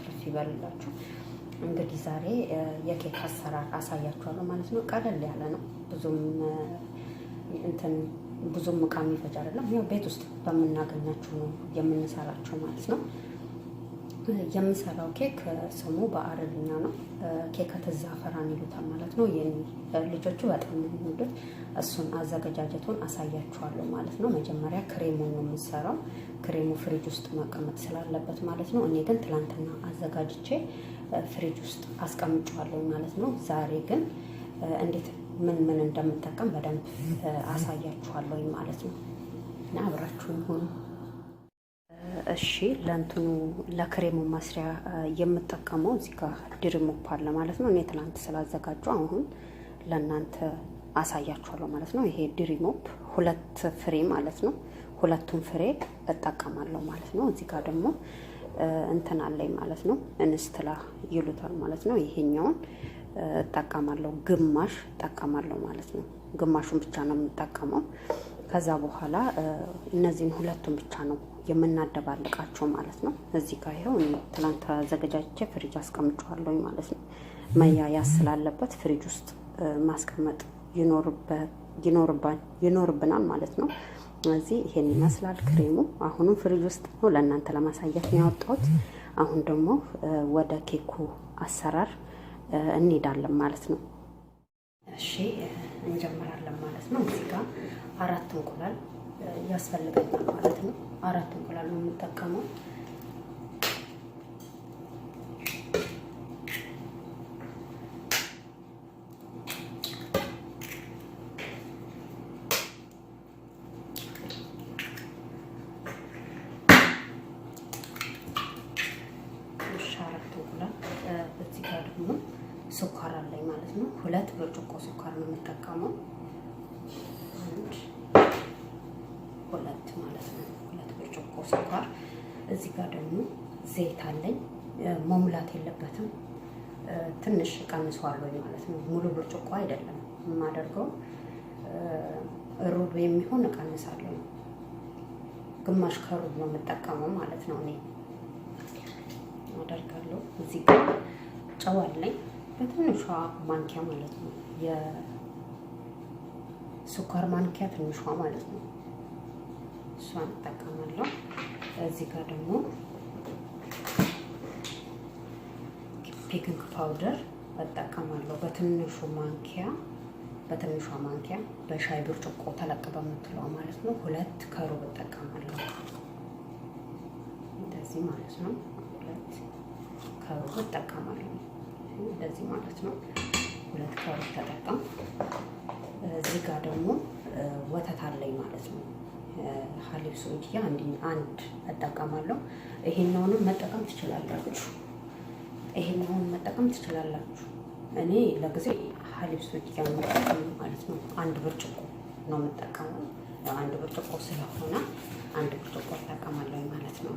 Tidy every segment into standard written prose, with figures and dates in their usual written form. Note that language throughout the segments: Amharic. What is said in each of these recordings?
ትርፍርፍ ይበልላችሁ። እንግዲህ ዛሬ የኬክ አሰራር አሳያችኋለሁ ማለት ነው። ቀለል ያለ ነው። ብዙም ዕቃ የሚፈጅ አይደለም። ያው ቤት ውስጥ በምናገኛቸው ነው የምንሰራቸው ማለት ነው። የምንሰራው ኬክ ስሙ በአረብኛ ነው። ኬከት የዛፈራን ይሉታል ማለት ነው። ልጆቹ በጣም የሚወዱት እሱን አዘገጃጀቱን አሳያችኋለሁ ማለት ነው። መጀመሪያ ክሬሙን ነው የምንሰራው። ክሬሙ ፍሪጅ ውስጥ መቀመጥ ስላለበት ማለት ነው። እኔ ግን ትላንትና አዘጋጅቼ ፍሪጅ ውስጥ አስቀምጫለሁ ማለት ነው። ዛሬ ግን እንዴት ምን እንደምጠቀም በደንብ አሳያችኋለሁ ማለት ነው። እና አብራችሁን ሁኑ። እሺ ለክሬሙ መስሪያ የምጠቀመው እዚህ ጋር ድሪሞፕ አለ ማለት ነው። እኔ ትናንት ስላዘጋጁ አሁን ለእናንተ አሳያችኋለሁ ማለት ነው። ይሄ ድሪሞፕ 2 ፍሬ ማለት ነው። 2ቱን ፍሬ እጠቀማለሁ ማለት ነው። እዚህ ጋር ደግሞ እንትን አለኝ ማለት ነው። እንስትላ ይሉታል ማለት ነው። ይሄኛውን እጠቀማለሁ፣ ግማሽ እጠቀማለሁ ማለት ነው። ግማሹን ብቻ ነው የምጠቀመው። ከዛ በኋላ እነዚህን 2ቱን ብቻ ነው የምናደባልቃቸው ማለት ነው። እዚህ ጋር ይሄው ትናንት አዘገጃጅቼ ፍሪጅ አስቀምጫለሁ ማለት ነው። መያያዝ ስላለበት ፍሪጅ ውስጥ ማስቀመጥ ይኖርብናል ማለት ነው። ስለዚህ ይሄን ይመስላል ክሬሙ። አሁንም ፍሪጅ ውስጥ ነው ለእናንተ ለማሳየት ነው ያወጣሁት። አሁን ደግሞ ወደ ኬኩ አሰራር እንሄዳለን ማለት ነው። እሺ እንጀምራለን ማለት ነው። እዚህ ጋር 4 እንቁላል ያስፈልገናል ማለት ነው። 4 እንቁላል ነው የምጠቀመው። እዚህ ጋር ደግሞ ስኳር አለኝ ማለት ነው። 2 ብርጭቆ ስኳር ነው የምጠቀመው። 2 ማለት ነው። 2 ብርጭቆ ስኳር። እዚህ ጋር ደግሞ ዘይት አለኝ። መሙላት የለበትም። ትንሽ ቀንሷለሁ ማለት ነው። ሙሉ ብርጭቆ አይደለም የማደርገው። ሩብ የሚሆን እቀንሳለሁ። ግማሽ ከሩብ ነው የምጠቀመው ማለት ነው። እኔ አደርጋለሁ። እዚህ ጋር ጨው አለኝ በትንሿ ማንኪያ ማለት ነው። የስኳር ማንኪያ ትንሿ ማለት ነው። እሷን እጠቀማለሁ። እዚህ ጋር ደግሞ ቤኪንግ ፓውደር እጠቀማለሁ በትንሿ ማንኪያ በሻይ ብርጭቆ ተለቅ በምትለው ማለት ነው። 2 ከሩብ እጠቀማለሁ እንደዚህ ማለት ነው። 2 ከሩብ እጠቀማለሁ እንደዚህ ማለት ነው። 2 ከሩብ ተጠቀም። እዚህ ጋር ደግሞ ወተት አለኝ ማለት ነው። ሀሊብ ሱጂያ አንድ እጠቀማለሁ። ይሄኛውንም መጠቀም ትችላላችሁ። እኔ ለጊዜው ሀሊብ ሱጂያ ማለት ነው 1 ብርጭቆ ነው የምጠቀመው። 1 ብርጭቆ ስለሆነ 1 ብርጭቆ እጠቀማለሁ ማለት ነው።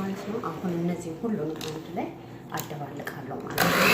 ማለት ነው። አሁን እነዚህ ሁሉን አንድ ላይ አደባልቃለሁ ማለት ነው።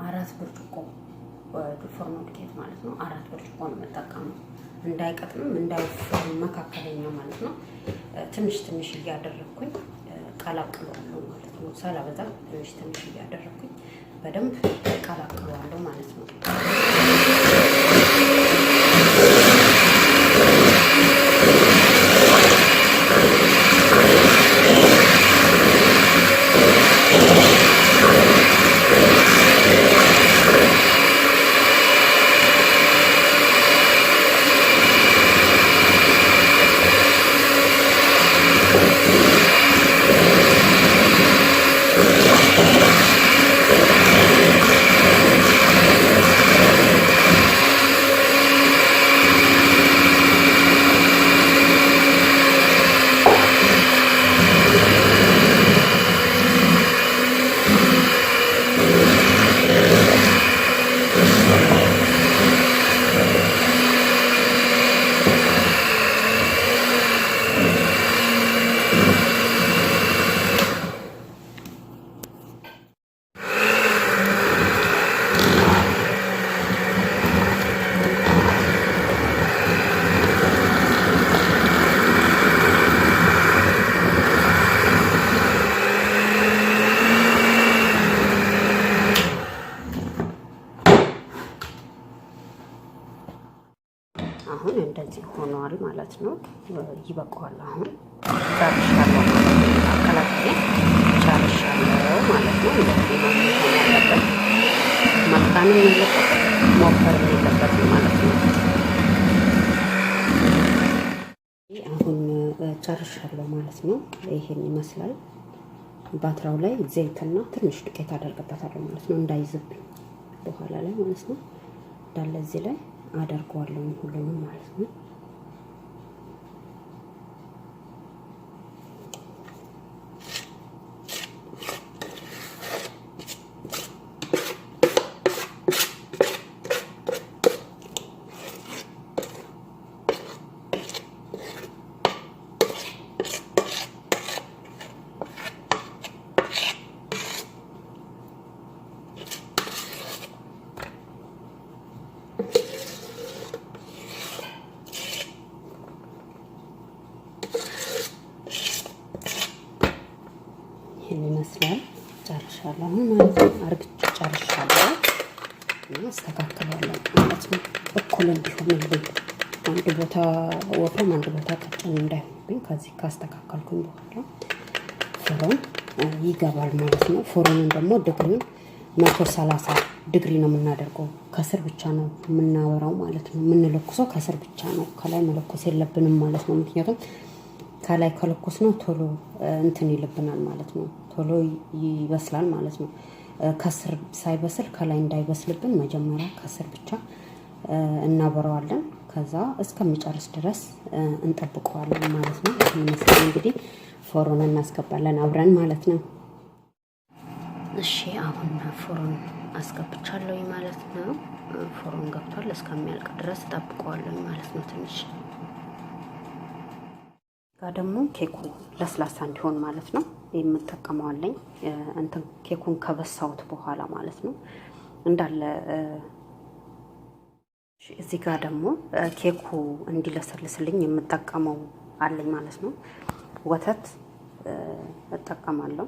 4 ብርጭቆ ፎርኖ ዱቄት ማለት ነው። 4 ብርጭቆ ነው የምጠቀመው። እንዳይቀጥንም እንዳይወፍርም መካከለኛ ማለት ነው። ትንሽ ትንሽ እያደረኩኝ ቀላቅለዋለሁ ማለት ነው። ሳላበዛ ትንሽ ትንሽ እያደረኩኝ በደንብ ቀላቅለዋለሁ ማለት ነው። አሁን እንደዚህ ሆኗል ማለት ነው። ይበቃዋል። አሁን ጨርሻለሁ ማለት ነው። አቀላቅዬ ጨርሻለሁ ማለት ነው። እንደዚህ ነው ያለበት። መጥቃንም የለበትም መወፈርም የለበትም ማለት ነው። አሁን ጨርሻለሁ ማለት ነው። ይሄን ይመስላል። ባትራው ላይ ዘይትና ትንሽ ዱቄት አደርግበታለሁ ማለት ነው። እንዳይዝብኝ በኋላ ላይ ማለት ነው። እንዳለ እዚህ ላይ አደርገዋለሁ ሁሉንም ማለት ነው። ይሄን ይመስላል። ጨርሻለሁ ማለት ነው። አርግቼ ጨርሻለሁ እና አስተካክላለሁ ማለት ነው። እኩል እንዲሆንልኝ አንድ ቦታ ወፍራም አንድ ቦታ ቀጭን እንዳይሆንብኝ ከዚህ ካስተካከልኩኝ በኋላ ፍሮን ይገባል ማለት ነው። ፍሮኑን ደግሞ ዲግሪውን 130 ዲግሪ ነው የምናደርገው። ከስር ብቻ ነው የምናወራው ማለት ነው። የምንለኩሰው ከስር ብቻ ነው። ከላይ መለኮስ የለብንም ማለት ነው። ምክንያቱም ከላይ ከለኮስ ነው ቶሎ እንትን ይልብናል ማለት ነው። ቶሎ ይበስላል ማለት ነው። ከስር ሳይበስል ከላይ እንዳይበስልብን መጀመሪያ ከስር ብቻ እናበረዋለን። ከዛ እስከሚጨርስ ድረስ እንጠብቀዋለን ማለት ነው። ይመስል እንግዲህ ፎሮን እናስገባለን አብረን ማለት ነው። እሺ አሁን ፎሮን አስገብቻለሁ ማለት ነው። ፎሮን ገብቷል። እስከሚያልቅ ድረስ ጠብቀዋለሁ ማለት ነው። ትንሽ ጋር ደግሞ ኬኩ ለስላሳ እንዲሆን ማለት ነው የምጠቀመዋለኝ እንትን ኬኩን ከበሳውት በኋላ ማለት ነው እንዳለ። እዚህ ጋር ደግሞ ኬኩ እንዲለሰልስልኝ የምጠቀመው አለኝ ማለት ነው። ወተት እጠቀማለሁ